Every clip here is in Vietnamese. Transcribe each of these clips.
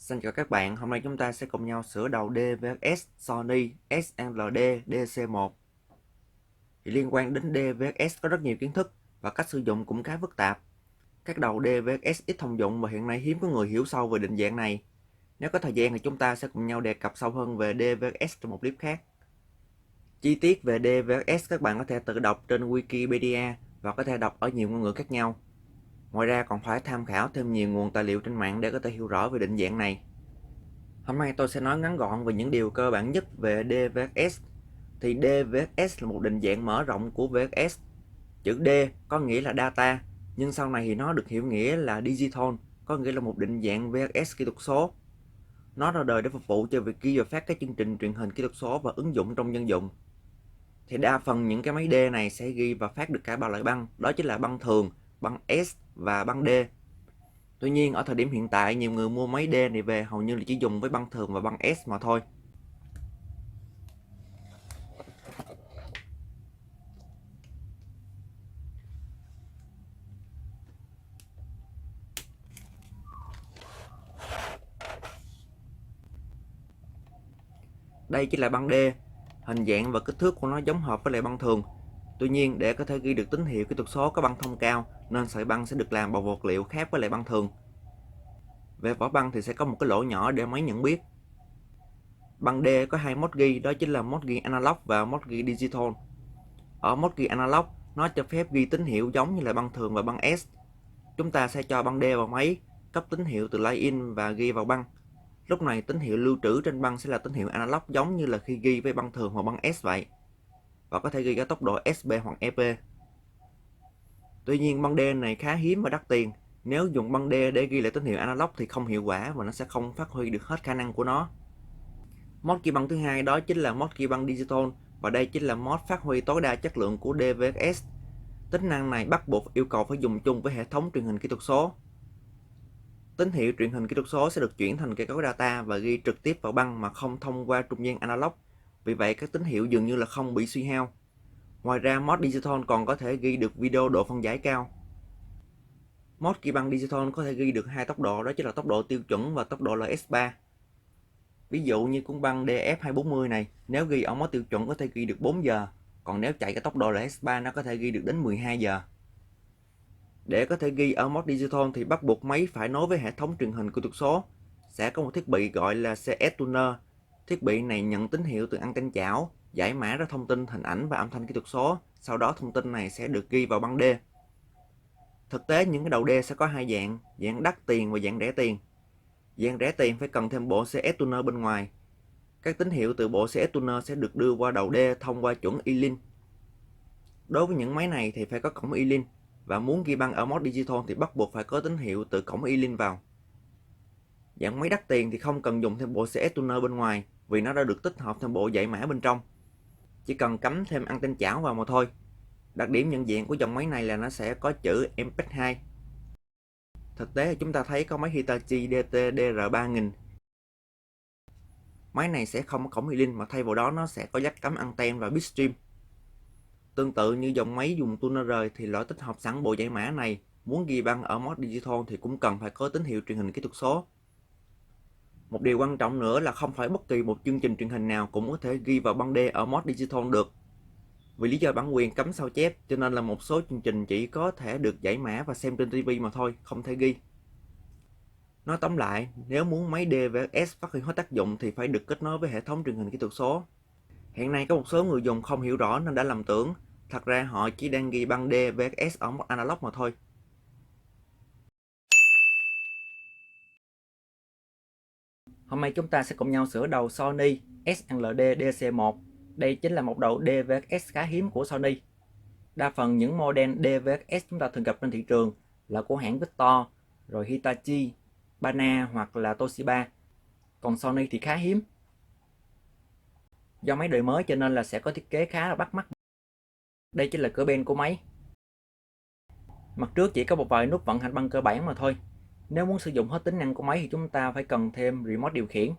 Xin chào các bạn, hôm nay chúng ta sẽ cùng nhau sửa đầu DVX Sony SLD DC1. Thì liên quan đến DVX có rất nhiều kiến thức và cách sử dụng cũng khá phức tạp. Các đầu DVX ít thông dụng và hiện nay hiếm có người hiểu sâu về định dạng này. Nếu có thời gian thì chúng ta sẽ cùng nhau đề cập sâu hơn về DVX trong một clip khác. Chi tiết về DVX các bạn có thể tự đọc trên Wikipedia và có thể đọc ở nhiều ngôn ngữ khác nhau. Ngoài ra còn phải tham khảo thêm nhiều nguồn tài liệu trên mạng để có thể hiểu rõ về định dạng này. Hôm nay tôi sẽ nói ngắn gọn về những điều cơ bản nhất về DVX. Thì DVX là một định dạng mở rộng của VXS. Chữ D có nghĩa là data, nhưng sau này thì nó được hiểu nghĩa là digital, có nghĩa là một định dạng VXS kỹ thuật số. Nó ra đời để phục vụ cho việc ghi và phát các chương trình truyền hình kỹ thuật số và ứng dụng trong dân dụng. Thì đa phần những cái máy D này sẽ ghi và phát được cả ba loại băng, đó chính là băng thường, băng S và băng D. Tuy nhiên ở thời điểm hiện tại nhiều người mua máy D này về hầu như là chỉ dùng với băng thường và băng S mà thôi. Đây chính là băng D, hình dạng và kích thước của nó giống hợp với lại băng thường. Tuy nhiên để có thể ghi được tín hiệu kỹ thuật số có băng thông cao nên sợi băng sẽ được làm bằng vật liệu khác với lại băng thường. Về vỏ băng thì sẽ có một cái lỗ nhỏ để máy nhận biết. Băng D có hai mode ghi, đó chính là mode ghi analog và mode ghi digital. Ở mode ghi analog nó cho phép ghi tín hiệu giống như là băng thường và băng S. Chúng ta sẽ cho băng D vào máy, cấp tín hiệu từ line in và ghi vào băng. Lúc này tín hiệu lưu trữ trên băng sẽ là tín hiệu analog giống như là khi ghi với băng thường hoặc băng S vậy, và có thể ghi ở tốc độ SB hoặc EP. Tuy nhiên băng D này khá hiếm và đắt tiền. Nếu dùng băng D để ghi lại tín hiệu analog thì không hiệu quả và nó sẽ không phát huy được hết khả năng của nó. Mode ghi băng thứ hai đó chính là mode ghi băng digital, và đây chính là mode phát huy tối đa chất lượng của DVX. Tính năng này bắt buộc yêu cầu phải dùng chung với hệ thống truyền hình kỹ thuật số. Tín hiệu truyền hình kỹ thuật số sẽ được chuyển thành kết cấu data và ghi trực tiếp vào băng mà không thông qua trung gian analog. Vì vậy các tín hiệu dường như là không bị suy hao. Ngoài ra mode digital còn có thể ghi được video độ phân giải cao. Mode ghi băng digital có thể ghi được hai tốc độ, đó chính là tốc độ tiêu chuẩn và tốc độ LS3. Ví dụ như cuốn băng DF240 này, nếu ghi ở mode tiêu chuẩn có thể ghi được 4 giờ, còn nếu chạy cái tốc độ LS3 nó có thể ghi được đến 12 giờ. Để có thể ghi ở mode digital thì bắt buộc máy phải nối với hệ thống truyền hình kỹ thuật số. Sẽ có một thiết bị gọi là CS Tuner. Thiết bị này nhận tín hiệu từ anten chảo, giải mã ra thông tin hình ảnh và âm thanh kỹ thuật số, sau đó thông tin này sẽ được ghi vào băng D. Thực tế những cái đầu D sẽ có hai dạng, dạng đắt tiền và dạng rẻ tiền. Dạng rẻ tiền phải cần thêm bộ CS Tuner bên ngoài. Các tín hiệu từ bộ CS Tuner sẽ được đưa qua đầu D thông qua chuẩn E-Link. Đối với những máy này thì phải có cổng E-Link, và muốn ghi băng ở mode digital thì bắt buộc phải có tín hiệu từ cổng E-Link vào. Dạng máy đắt tiền thì không cần dùng thêm bộ CS Tuner bên ngoài vì nó đã được tích hợp thêm bộ giải mã bên trong. Chỉ cần cắm thêm anten chảo vào mà thôi. Đặc điểm nhận diện của dòng máy này là nó sẽ có chữ MPEG-2. Thực tế chúng ta thấy có máy Hitachi DT-DR3000. Máy này sẽ không có cổng E-Link mà thay vào đó nó sẽ có jack cắm anten và bitstream. Tương tự như dòng máy dùng tuner thì loại tích hợp sẵn bộ giải mã này muốn ghi băng ở mode digital thì cũng cần phải có tín hiệu truyền hình kỹ thuật số. Một điều quan trọng nữa là không phải bất kỳ một chương trình truyền hình nào cũng có thể ghi vào băng D ở mode digital được. Vì lý do bản quyền cấm sao chép cho nên là một số chương trình chỉ có thể được giải mã và xem trên TV mà thôi, không thể ghi. Nói tóm lại, nếu muốn máy DVX phát huy hết tác dụng thì phải được kết nối với hệ thống truyền hình kỹ thuật số. Hiện nay có một số người dùng không hiểu rõ nên đã lầm tưởng, thật ra họ chỉ đang ghi băng DVX ở mode analog mà thôi. Hôm nay chúng ta sẽ cùng nhau sửa đầu Sony SLD DC1. Đây chính là một đầu DVX khá hiếm của Sony. Đa phần những model DVX chúng ta thường gặp trên thị trường là của hãng Victor, rồi Hitachi, Bana hoặc là Toshiba. Còn Sony thì khá hiếm. Do máy đời mới cho nên là sẽ có thiết kế khá là bắt mắt. Đây chính là cửa bên của máy. Mặt trước chỉ có một vài nút vận hành băng cơ bản mà thôi. Nếu muốn sử dụng hết tính năng của máy thì chúng ta phải cần thêm remote điều khiển.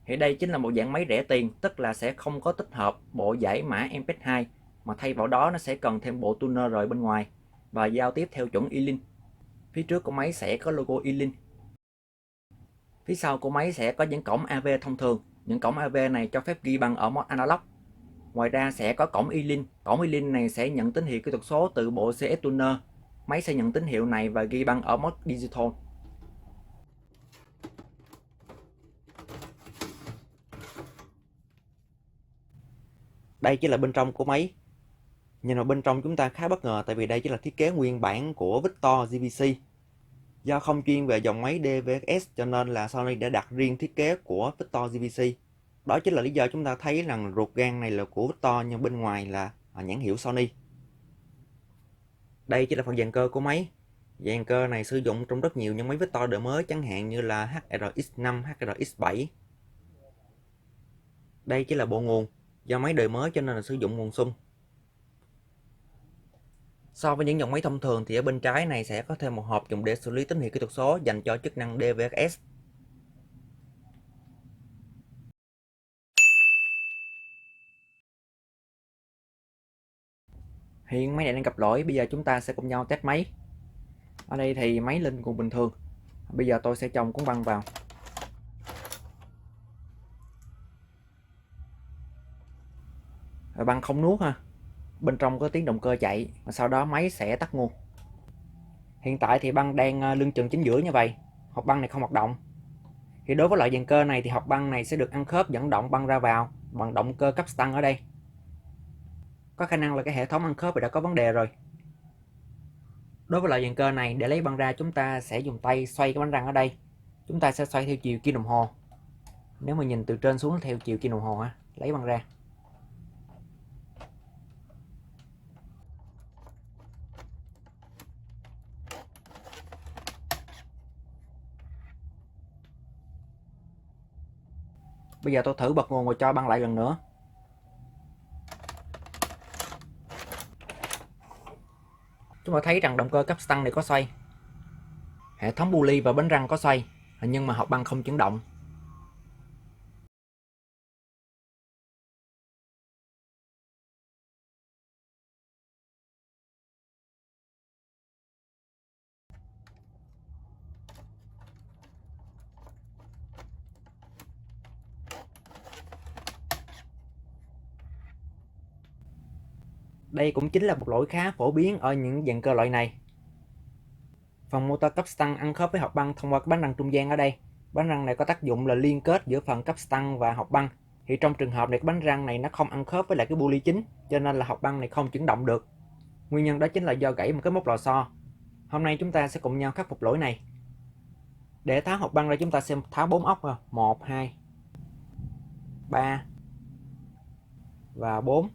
Thì đây chính là một dạng máy rẻ tiền, tức là sẽ không có tích hợp bộ giải mã MPEG-2, mà thay vào đó nó sẽ cần thêm bộ tuner rời bên ngoài và giao tiếp theo chuẩn E-Link. Phía trước của máy sẽ có logo E-Link. Phía sau của máy sẽ có những cổng AV thông thường. Những cổng AV này cho phép ghi băng ở mode analog. Ngoài ra sẽ có cổng E-Link. Cổng E-Link này sẽ nhận tín hiệu kỹ thuật số từ bộ CS Tuner. Máy sẽ nhận tín hiệu này và ghi băng ở mode digital. Đây chỉ là bên trong của máy. Nhìn vào bên trong chúng ta khá bất ngờ tại vì đây chỉ là thiết kế nguyên bản của Victor GVC. Do không chuyên về dòng máy DVX cho nên là Sony đã đặt riêng thiết kế của Victor GVC. Đó chính là lý do chúng ta thấy rằng ruột gan này là của Victor nhưng bên ngoài là nhãn hiệu Sony. Đây chỉ là phần dàn cơ của máy. Dàn cơ này sử dụng trong rất nhiều những máy Victor đời mới chẳng hạn như là HRX5, HRX7. Đây chỉ là bộ nguồn. Do máy đời mới cho nên là sử dụng nguồn xung. So với những dòng máy thông thường thì ở bên trái này sẽ có thêm một hộp dùng để xử lý tín hiệu kỹ thuật số dành cho chức năng DVX. Hiện máy này đang gặp lỗi, bây giờ chúng ta sẽ cùng nhau test máy. Ở đây thì máy lên cùng bình thường. Bây giờ tôi sẽ chồng cuốn băng vào. Băng không nuốt ha. Bên trong có tiếng động cơ chạy, và sau đó máy sẽ tắt nguồn. Hiện tại thì băng đang lưng chừng chính giữa như vậy. Hộp băng này không hoạt động. Thì đối với loại dàn cơ này thì hộp băng này sẽ được ăn khớp dẫn động băng ra vào bằng động cơ cấp tăng ở đây. Có khả năng là cái hệ thống ăn khớp đã có vấn đề rồi. Đối với loại dàn cơ này, để lấy băng ra chúng ta sẽ dùng tay xoay cái bánh răng ở đây. Chúng ta sẽ xoay theo chiều kim đồng hồ. Nếu mà nhìn từ trên xuống theo chiều kim đồng hồ lấy băng ra. Bây giờ tôi thử bật nguồn và cho băng lại lần nữa. Chúng ta thấy rằng động cơ cấp tăng này có xoay. Hệ thống bu ly và bánh răng có xoay, nhưng mà hộp băng không chuyển động. Đây cũng chính là một lỗi khá phổ biến ở những dàn cơ loại này. Phần motor cấp tăng ăn khớp với hộp băng thông qua cái bánh răng trung gian ở đây. Bánh răng này có tác dụng là liên kết giữa phần cấp tăng và hộp băng. Thì trong trường hợp này cái bánh răng này nó không ăn khớp với lại cái bu ly chính, cho nên là hộp băng này không chuyển động được. Nguyên nhân đó chính là do gãy một cái mốc lò xo. Hôm nay chúng ta sẽ cùng nhau khắc phục lỗi này. Để tháo hộp băng ra chúng ta sẽ tháo 4 ốc vào. 1, 2, 3 và 4.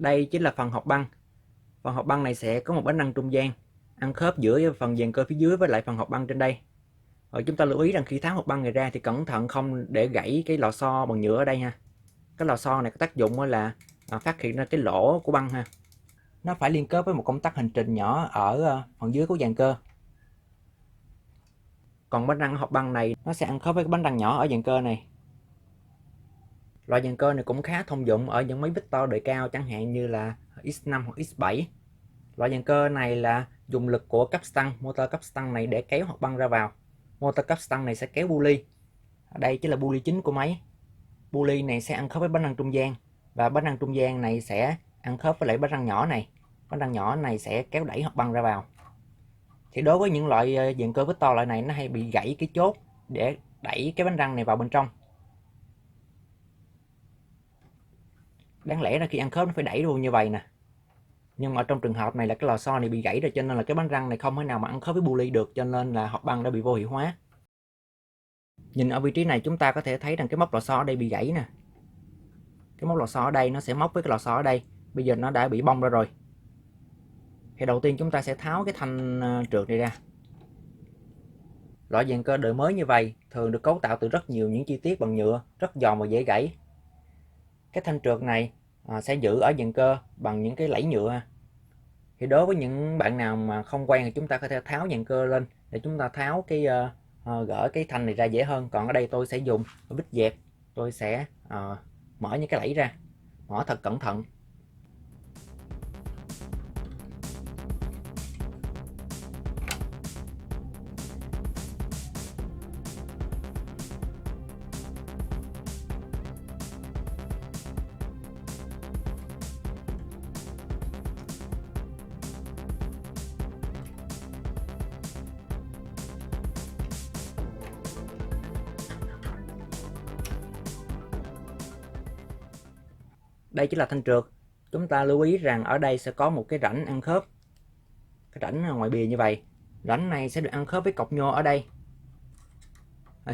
Đây chính là phần hộp băng. Phần hộp băng này sẽ có một bánh răng trung gian ăn khớp giữa phần dàn cơ phía dưới với lại phần hộp băng trên đây. Rồi chúng ta lưu ý rằng khi tháo hộp băng này ra thì cẩn thận không để gãy cái lò xo bằng nhựa ở đây ha. Cái lò xo này có tác dụng là phát hiện ra cái lỗ của băng ha. Nó phải liên kết với một công tắc hành trình nhỏ ở phần dưới của dàn cơ. Còn bánh răng hộp băng này nó sẽ ăn khớp với cái bánh răng nhỏ ở dàn cơ này. Loại dàn cơ này cũng khá thông dụng ở những máy Victor đời cao chẳng hạn như là X5 hoặc X7. Loại dàn cơ này là dùng lực của cấp tăng, motor cấp tăng này để kéo hộp băng ra vào. Motor cấp tăng này sẽ kéo bu ly. Đây chính là bu ly chính của máy. Bu ly này sẽ ăn khớp với bánh răng trung gian và bánh răng trung gian này sẽ ăn khớp với lại bánh răng nhỏ này. Bánh răng nhỏ này sẽ kéo đẩy hộp băng ra vào. Thì đối với những loại dàn cơ Victor loại này nó hay bị gãy cái chốt để đẩy cái bánh răng này vào bên trong. Đáng lẽ là khi ăn khớp nó phải đẩy luôn như vậy nè. Nhưng mà trong trường hợp này là cái lò xo này bị gãy rồi cho nên là cái bánh răng này không thể nào mà ăn khớp với bu ly được, cho nên là hộp băng đã bị vô hiệu hóa. Nhìn ở vị trí này chúng ta có thể thấy rằng cái móc lò xo ở đây bị gãy nè. Cái móc lò xo ở đây nó sẽ móc với cái lò xo ở đây Bây giờ nó đã bị bong ra rồi. Thì đầu tiên chúng ta sẽ tháo cái thanh trượt này ra. Loại dàn cơ đời mới như vậy thường được cấu tạo từ rất nhiều những chi tiết bằng nhựa, rất giòn và dễ gãy. Cái thanh trượt này sẽ giữ ở dàn cơ bằng những cái lẫy nhựa. Thì đối với những bạn nào mà không quen thì chúng ta có thể tháo dàn cơ lên để chúng ta tháo cái gỡ cái thanh này ra dễ hơn. Còn ở đây tôi sẽ dùng vít dẹp, tôi sẽ mở những cái lẫy ra, mở thật cẩn thận. Đây chính là thanh trượt. Chúng ta lưu ý rằng ở đây sẽ có một cái rãnh ăn khớp, cái rãnh ngoài bìa như vậy. Rãnh này sẽ được ăn khớp với cọc nhô ở đây.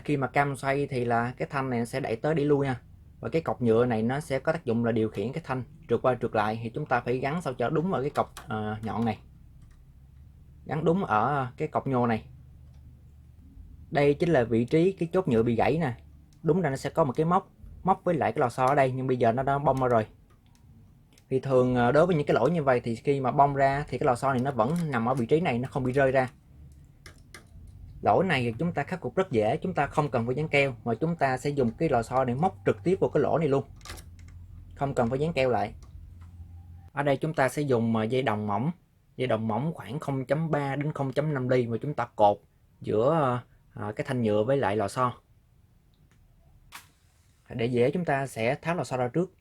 Khi mà cam xoay thì là cái thanh này sẽ đẩy tới đẩy lui nha. Và cái cọc nhựa này nó sẽ có tác dụng là điều khiển cái thanh trượt qua trượt lại. Thì chúng ta phải gắn sao cho đúng ở cái cọc nhọn này, gắn đúng ở cái cọc nhô này. Đây chính là vị trí cái chốt nhựa bị gãy nè. Đúng ra nó sẽ có một cái móc với lại cái lò xo ở đây, nhưng bây giờ nó đã bong ra rồi. Thì thường đối với những cái lỗi như vậy thì khi mà bong ra thì cái lò xo này nó vẫn nằm ở vị trí này, nó không bị rơi ra. Lỗi này thì chúng ta khắc phục rất dễ, chúng ta không cần phải dán keo mà chúng ta sẽ dùng cái lò xo để móc trực tiếp vào cái lỗ này luôn, không cần phải dán keo lại. Ở đây chúng ta sẽ dùng dây đồng mỏng khoảng 0.3 đến 0.5 ly mà chúng ta cột giữa cái thanh nhựa với lại lò xo. Để dễ chúng ta sẽ tháo lò xo ra trước.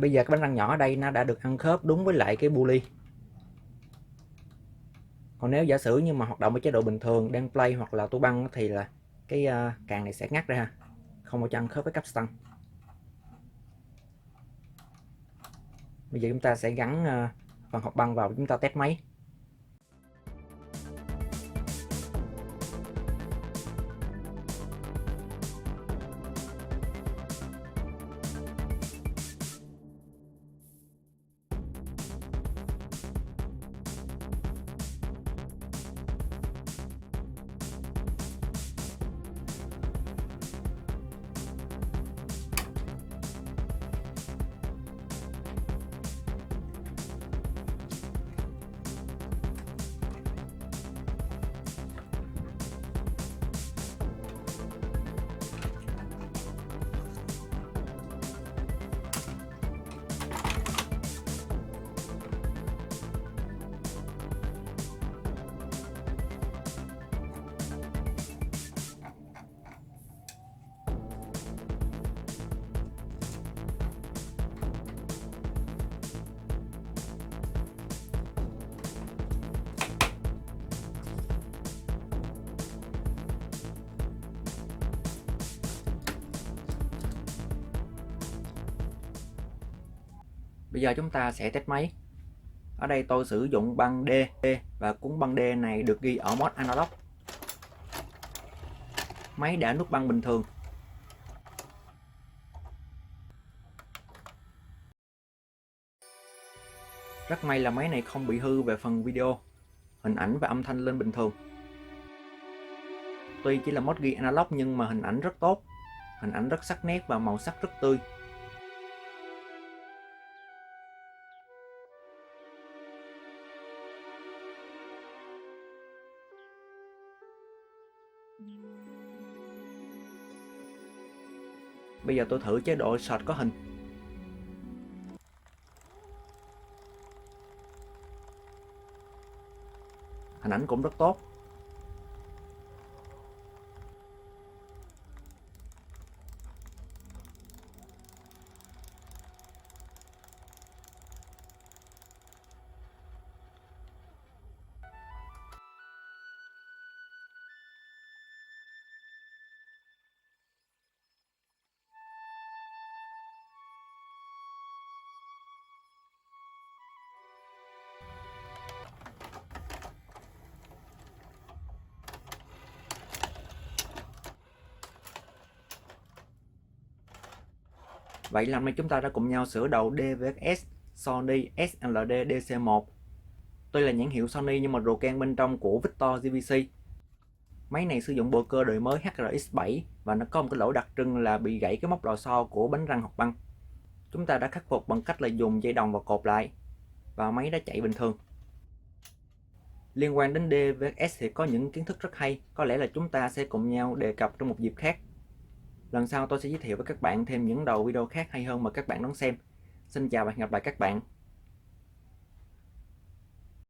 Bây giờ cái bánh răng nhỏ ở đây nó đã được ăn khớp đúng với lại cái bu ly. Còn nếu giả sử như mà hoạt động ở chế độ bình thường, đang play hoặc là tua băng thì là cái càng này sẽ ngắt ra, không có cho ăn khớp với capstan. Bây giờ chúng ta sẽ gắn phần hộp băng vào, chúng ta test máy. Bây giờ chúng ta sẽ test máy. Ở đây tôi sử dụng băng D và cuốn băng D này được ghi ở mode analog. Máy đã nút băng bình thường. Rất may là máy này không bị hư về phần video, hình ảnh và âm thanh lên bình thường. Tuy chỉ là mode ghi analog nhưng mà hình ảnh rất tốt, hình ảnh rất sắc nét và màu sắc rất tươi. Bây giờ tôi thử chế độ short có hình. Hình ảnh cũng rất tốt. Vậy là hôm nay chúng ta đã cùng nhau sửa đầu DVX Sony SLD DC1. Tuy là nhãn hiệu Sony nhưng mà rồ-can bên trong của Victor JVC. Máy này sử dụng bộ cơ đời mới HRX7 và nó có một cái lỗi đặc trưng là bị gãy cái móc lò xo của bánh răng học băng. Chúng ta đã khắc phục bằng cách là dùng dây đồng và cột lại và máy đã chạy bình thường. Liên quan đến DVX thì có những kiến thức rất hay, có lẽ là chúng ta sẽ cùng nhau đề cập trong một dịp khác. Lần sau tôi sẽ giới thiệu với các bạn thêm những đầu video khác hay hơn mà các bạn đón xem. Xin chào và hẹn gặp lại các bạn.